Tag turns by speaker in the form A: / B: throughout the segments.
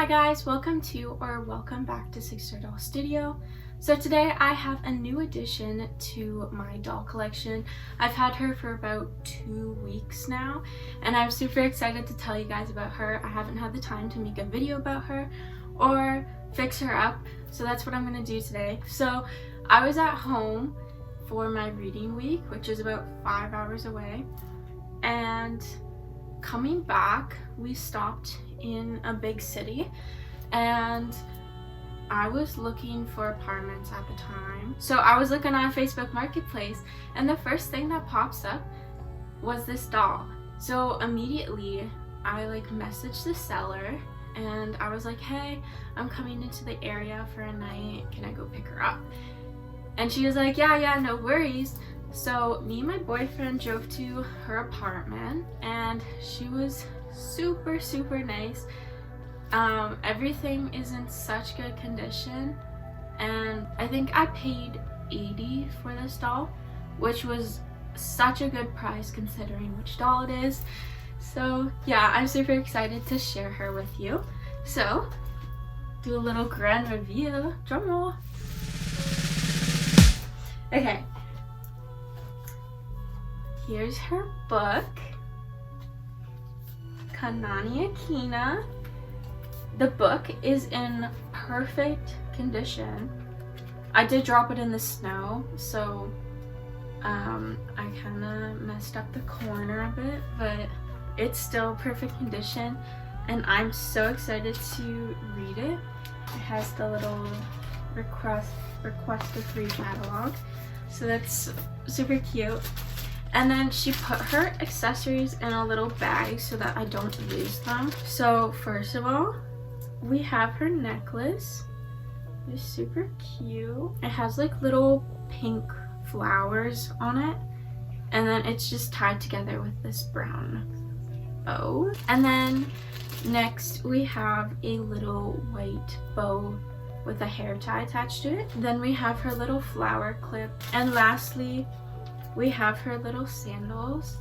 A: guys, welcome back to Sister Doll Studio. So today I have a new addition to my doll collection. I've had her for about 2 weeks now and I'm super excited to tell you guys about her. I haven't had the time to make a video about her or fix her up, so that's what I'm going to do today. So I was at home for my reading week, which is about 5 hours away, and coming back we stopped in a big city and I was looking for apartments at the time. So I was looking on Facebook Marketplace and the first thing that pops up was this doll. So immediately I messaged the seller and I was like, hey, I'm coming into the area for a night, can I go pick her up? And she was like, yeah, no worries. So me and my boyfriend drove to her apartment and she was super nice. Everything is in such good condition and I think I paid $80 for this doll, which was such a good price considering which doll it is. So yeah, I'm super excited to share her with you. So do a little grand review, drum roll. Okay, here's her book, Kanani Akina. The book is in perfect condition. I did drop it in the snow, so I kind of messed up the corner a bit, but it's still perfect condition and I'm so excited to read it. It has the little request a free catalog, so that's super cute. And then she put her accessories in a little bag so that I don't lose them. So first of all, we have her necklace. It's super cute. It has little pink flowers on it, and then it's just tied together with this brown bow. And then next we have a little white bow with a hair tie attached to it. Then we have her little flower clip, and lastly we have her little sandals.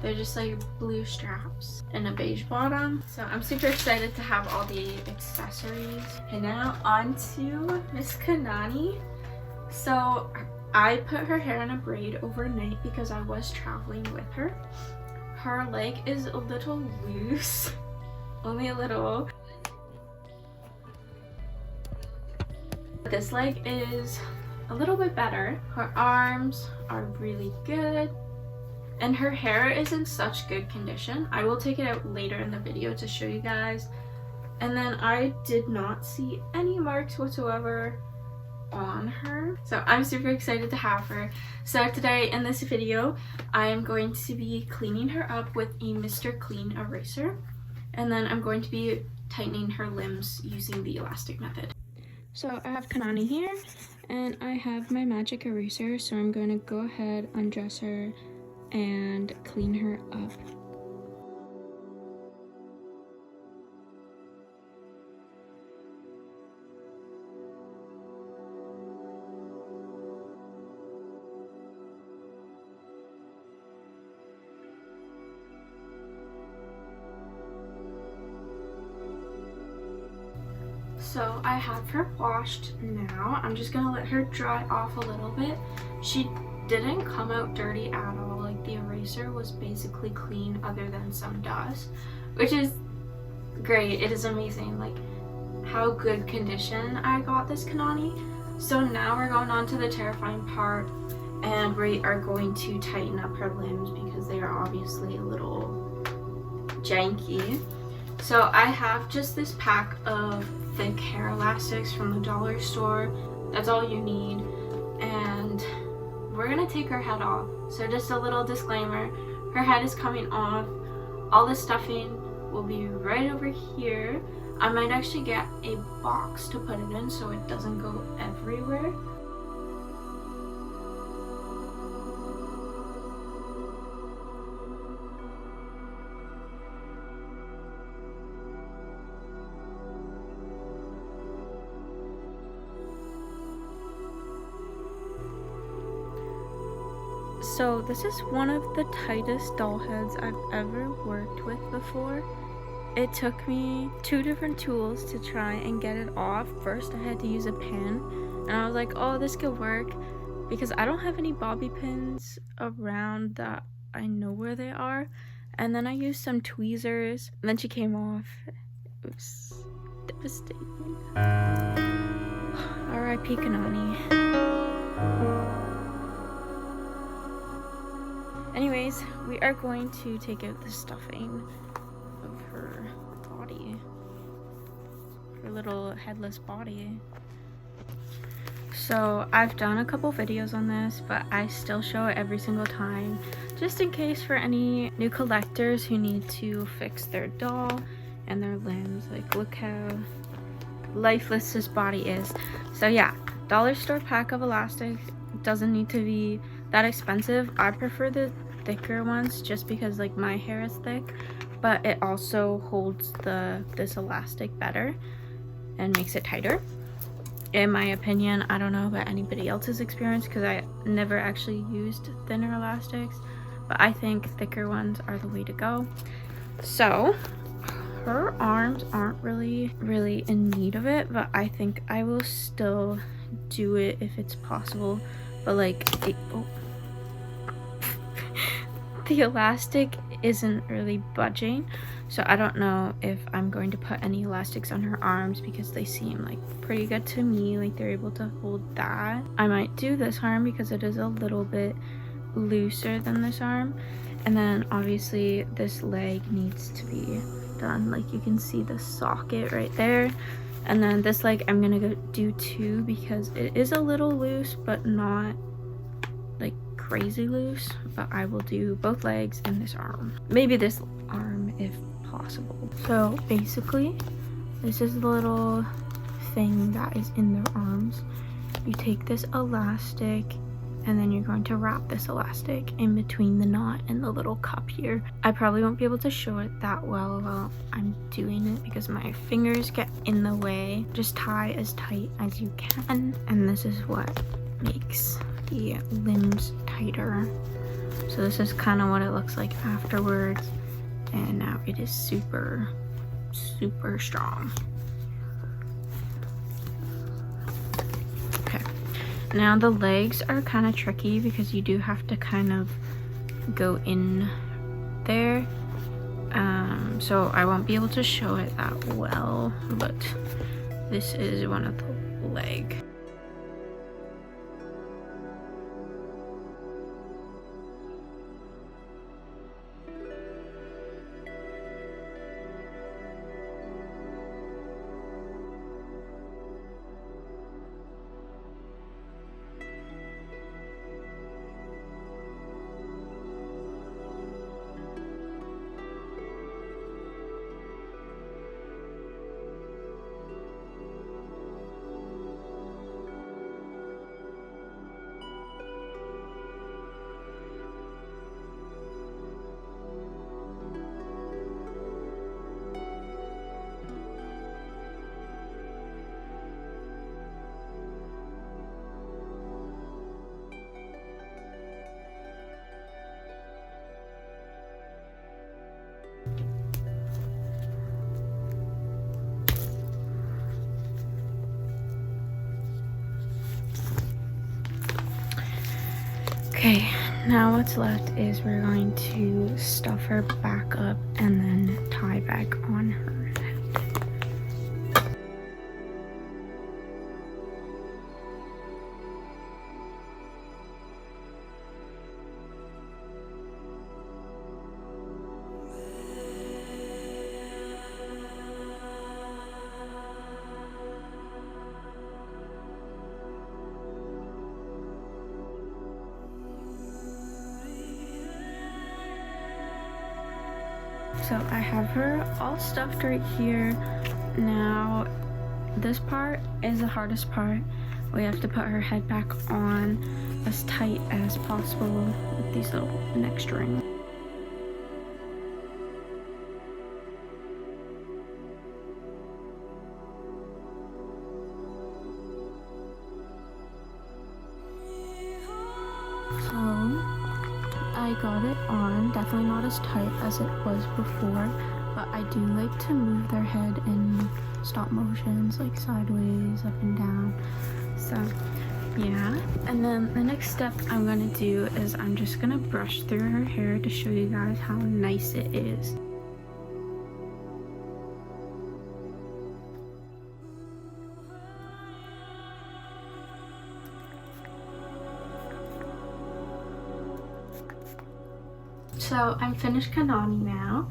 A: They're just blue straps and a beige bottom. So I'm super excited to have all the accessories. And now on to Miss Kanani. So I put her hair in a braid overnight because I was traveling with her. Her leg is a little loose, only a little. This leg is a little bit better. Her arms are really good and her hair is in such good condition. I will take it out later in the video to show you guys. And then I did not see any marks whatsoever on her, so I'm super excited to have her. So today in this video I am going to be cleaning her up with a Mr. Clean eraser, and then I'm going to be tightening her limbs using the elastic method. So I have Kanani here and I have my magic eraser, so I'm going to go ahead, undress her and clean her up. So I have her washed now. I'm just gonna let her dry off a little bit. She didn't come out dirty at all. The eraser was basically clean other than some dust, which is great. It is amazing how good condition I got this Kanani. So now we're going on to the terrifying part and we are going to tighten up her limbs because they are obviously a little janky. So I have just this pack of thick hair elastics from the dollar store. That's all you need, and we're gonna take her head off. So just a little disclaimer, her head is coming off. All the stuffing will be right over here. I might actually get a box to put it in so it doesn't go everywhere. So this is one of the tightest doll heads I've ever worked with before. It took me 2 different tools to try and get it off. First, I had to use a pin, and I was like, oh, this could work, because I don't have any bobby pins around that I know where they are. And then I used some tweezers, and then she came off. It was devastating. R.I.P. Kanani. Anyways, we are going to take out the stuffing of her body. Her little headless body. So I've done a couple videos on this, but I still show it every single time, just in case for any new collectors who need to fix their doll and their limbs. Like, look how lifeless this body is. So yeah, dollar store pack of elastic doesn't need to be that expensive. I prefer the thicker ones just because like my hair is thick, but it also holds this elastic better and makes it tighter, in my opinion. I don't know about anybody else's experience because I never actually used thinner elastics, but I think thicker ones are the way to go. So her arms aren't really in need of it, but I think I will still do it if it's possible. But like the elastic isn't really budging, so I don't know if I'm going to put any elastics on her arms because they seem like pretty good to me, like they're able to hold that. I might do this arm because it is a little bit looser than this arm, and then obviously this leg needs to be done. Like you can see the socket right there, and then this leg I'm gonna go do too because it is a little loose but not like crazy loose. But I will do both legs and this arm, maybe this arm if possible. So basically this is the little thing that is in their arms. You take this elastic and then you're going to wrap this elastic in between the knot and the little cup here. I probably won't be able to show it that well while I'm doing it because my fingers get in the way. Just tie as tight as you can, and this is what makes the limbs tighter. So this is kind of what it looks like afterwards, and now it is super strong. Now the legs are kind of tricky because you do have to kind of go in there. So I won't be able to show it that well, but this is one of the legs. Okay, now what's left is we're going to stuff her back up and then tie back on her head. So I have her all stuffed right here. Now this part is the hardest part. We have to put her head back on as tight as possible with these little neck strings. So I got it on, definitely not as tight as it was before, but I do like to move their head in stop motions, like sideways, up and down. So yeah, and then the next step I'm gonna do is I'm just gonna brush through her hair to show you guys how nice it is. So I'm finished Kanani now.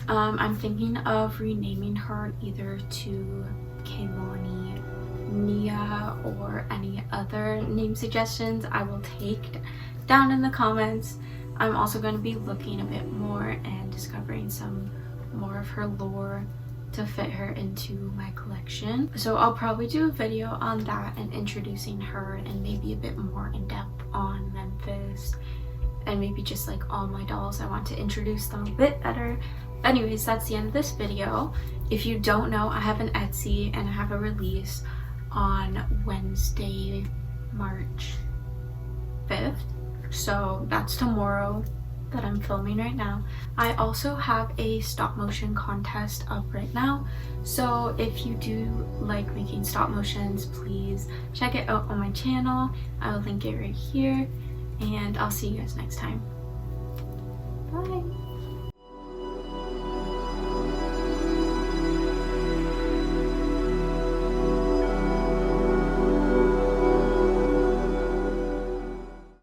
A: I'm thinking of renaming her either to Kehlani, Nia, or any other name suggestions I will take down in the comments. I'm also going to be looking a bit more and discovering some more of her lore to fit her into my collection. So I'll probably do a video on that and introducing her and maybe a bit more in depth on Memphis and maybe just like all my dolls. I want to introduce them a bit better. Anyways, that's the end of this video. If you don't know, I have an Etsy and I have a release on Wednesday, March 5th. So that's tomorrow that I'm filming right now. I also have a stop motion contest up right now. So if you do like making stop motions, please check it out on my channel. I will link it right here. And I'll see you guys next time. Bye!